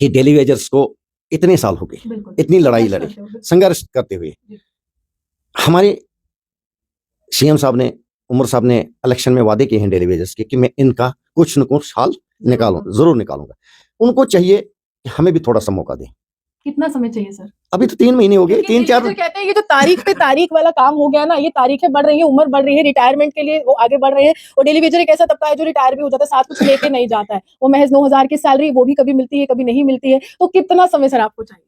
कि daily wagers को इतने साल हो गए, इतनी लड़ाई लड़ी, संघर्ष करते हुए। हमारे सीएम साहब ने, उमर साहब ने इलेक्शन में वादे किए हैं डेली वेजर्स के कि मैं इनका कुछ न कुछ हाल जरूर निकालूंगा। उनको चाहिए कि हमें भी थोड़ा सा मौका दें। कितना समय चाहिए सर? अभी तो 3 महीने हो गए, 3-4 कहते हैं ये जो तारीख पे तारीख वाला काम हो गया ना, ये तारीखें बढ़ रही है, उम्र बढ़ रही है, रिटायरमेंट के लिए वो आगे बढ़ रहे हैं। और डेली वेजर एक ऐसा तबका है जो रिटायर भी हो जाता है, साथ कुछ लेके नहीं जाता है, वो महज 9,000 की सैलरी, वो भी कभी मिलती है कभी नहीं मिलती है। तो कितना समय सर आपको चाहिए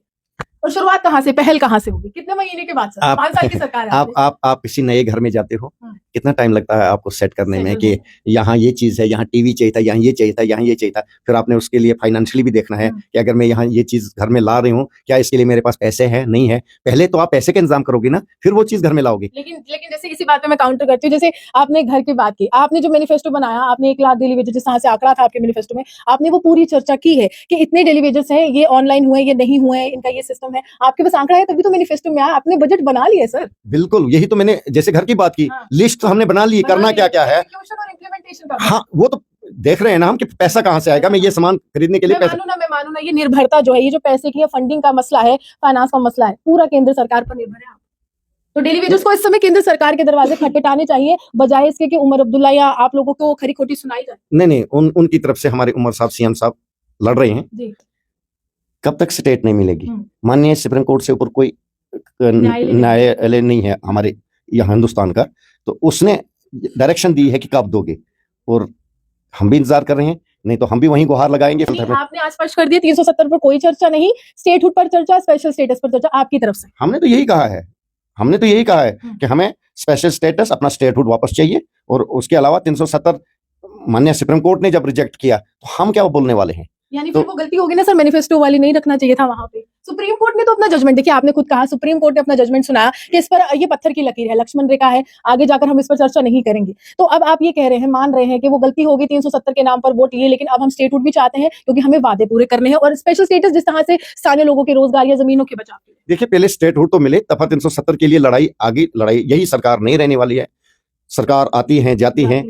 और शुरुआत कहाँ से, पहल कहाँ से होगी, कितने महीने के बाद सर? 5 साल की सरकार है। आप किसी नए घर में जाते हो, कितना टाइम लगता है आपको सेट करने में कि यहाँ ये चीज है, यहाँ टीवी चाहिए था, यहाँ ये चाहिए था, यहाँ ये चाहिए था। फिर आपने उसके लिए फाइनेंशियली भी देखना है कि अगर मैं यहाँ ये चीज घर में ला रही हूँ, क्या इसके लिए मेरे पास पैसे हैं, नहीं है। पहले तो आप पैसे का इंतजाम करोगे ना, फिर वो चीज घर में लाओगे। लेकिन जैसे इसी बात पे मैं काउंटर करती हूँ, जैसे आपने घर की बात की, आपने जो मैनिफेस्टो बनाया, आपने 1 लाख डेली वेजर जिस तरह से आंकड़ा था आपके मैनिफेस्टो में, आपने वो पूरी चर्चा की है कि इतने डेली वेजर्स हैं, ये ऑनलाइन हुए, ये नहीं हुए, इनका ये सिस्टम है। आपके पास आंकड़ा है तभी तो मैनिफेस्टो में आया, आपने बजट बना लिया सर। बिल्कुल, यही तो मैंने जैसे घर की बात की, लिस्ट तो हमने बना ली, करना क्या क्या है। हाँ, वो तो देख रहे हैं ना हम कि पैसा कहाँ से आएगा। मैं ये सामान खरीदने के लिए मैं मानू ना, ये निर्भरता जो है, ये जो पैसे की फंडिंग का मसला है, फाइनेंस का मसला है, पूरा केंद्र सरकार पर निर्भर है। तो डेली वेजर्स को इस समय केंद्र सरकार के दरवाजे खटखटाने चाहिए, बजाय इसके कि उमर अब्दुल्ला या आप लोगों को खरी खोटी सुनाई जाए। नहीं, उनकी तरफ से हमारे उमर साहब, सीएम साहब लड़ रहे हैं जी। कब तक स्टेट नहीं मिलेगी? माननीय सुप्रीम कोर्ट से ऊपर कोई न्यायालय नहीं है हमारे यहाँ हिंदुस्तान का, तो उसने डायरेक्शन दी है कि कब दोगे, और हम भी इंतजार कर रहे हैं। नहीं तो हम भी वहीं गुहार लगाएंगे। आपने आज स्पष्ट कर दिया 370 पर कोई चर्चा नहीं, स्टेटहुड पर चर्चा, स्पेशल स्टेटस पर चर्चा आपकी तरफ से। हमने तो यही कहा है कि हमें स्पेशल स्टेटस, अपना स्टेटहुड वापस चाहिए। और उसके अलावा 370 माननीय सुप्रीम कोर्ट ने जब रिजेक्ट किया तो हम क्या बोलने वाले हैं? यानी फिर वो गलती होगी ना सर, मैनिफेस्टो वाली नहीं रखना चाहिए था वहां पे। सुप्रीम कोर्ट ने तो अपना जजमेंट, देखिए आपने खुद कहा, सुप्रीम कोर्ट ने अपना जजमेंट सुनाया कि इस पर ये पत्थर की लकीर है, लक्ष्मण रेखा है, आगे जाकर हम इस पर चर्चा नहीं करेंगे। तो अब आप ये कह रहे हैं, मान रहे हैं कि वो गलती होगी, 370 के नाम पर वोट लिए, लेकिन अब हम स्टेटहुड भी चाहते हैं क्योंकि हमें वादे पूरे करने हैं, और स्पेशल स्टेटस जिस तरह से स्थानीय लोगों के रोजगार या जमीनों के बचाव के लिए। देखिए, पहले स्टेटहुड तो मिले, दफा 370 के लिए लड़ाई, आगे लड़ाई, यही सरकार नहीं रहने वाली है। सरकार आती है जाती है,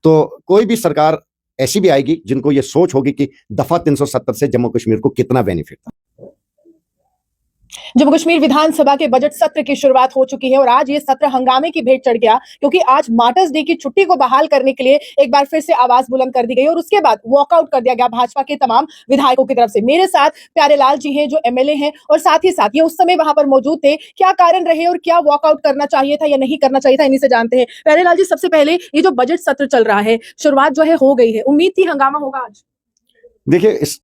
तो कोई भी सरकार ऐसी भी आएगी जिनको ये सोच होगी कि दफा 370 से जम्मू कश्मीर को कितना बेनिफिट था। जम्मू कश्मीर विधानसभा के बजट सत्र की शुरुआत हो चुकी है और आज ये सत्र हंगामे की भेंट चढ़ गया, क्योंकि आज मार्टर्स डे की छुट्टी को बहाल करने के लिए एक बार फिर से आवाज बुलंद कर दी गई और उसके बाद वॉकआउट कर दिया गया भाजपा के तमाम विधायकों की तरफ से। मेरे साथ प्यारेलाल जी हैं जो एमएलए हैं, और साथ ही साथ ये उस समय वहां पर मौजूद थे। क्या कारण रहे और क्या वॉकआउट करना चाहिए था या नहीं करना चाहिए था, इन्हीं से जानते हैं। प्यारेलाल जी, सबसे पहले ये जो बजट सत्र चल रहा है, शुरुआत जो है हो गई है, उम्मीद थी हंगामा होगा आज? देखिए, इस